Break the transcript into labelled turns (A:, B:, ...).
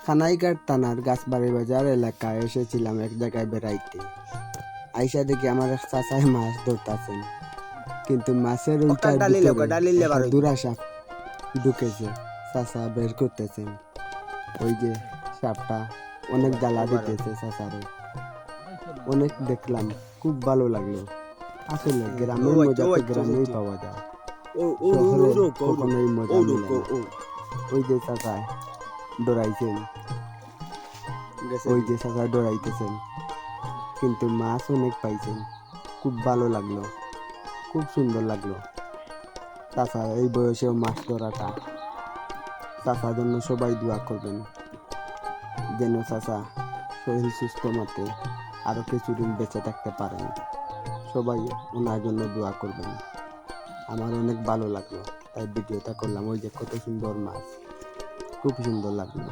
A: খানাইঘাট থানার গাছবাড়ি বাজার এলাকায় এসেছিলাম এক জায়গায় বেড়াইতে। আইসা দেখি আমার এক চাচাই মাছ ধরতেছেন, কিন্তু মাছের উল্টার ভিতরে দুরা সাপ ঢুকেছে। চাচা বের করতেছেন, ওই যে সাপটা অনেক জ্বালা দিতেছে চাচারে। অনেক দেখলাম, খুব ভালো লাগলো। আসলে গ্রামের মজা তো গ্রামেই পাওয়া যায়, শহরে কখনোই মজা মিলে না। ওই যে চাচা ডরাইছেন, ওই যে চাচা ডরাইতেছেন, কিন্তু মাছ অনেক পাইছেন। খুব ভালো লাগলো, খুব সুন্দর লাগলো। চাচা এই বয়সেও মাছ ধরাটা, চাচার জন্য সবাই দোয়া করবেন, যেন চাচা শরীর সুস্থ মতে আরো কিছুদিন বেঁচে থাকতে পারেন। সবাই ওনার জন্য দোয়া করবেন। আমার অনেক ভালো লাগলো, তাই ভিডিওটা করলাম। ওই যে কত সুন্দর মাছ, খুব সুন্দর লাগলো।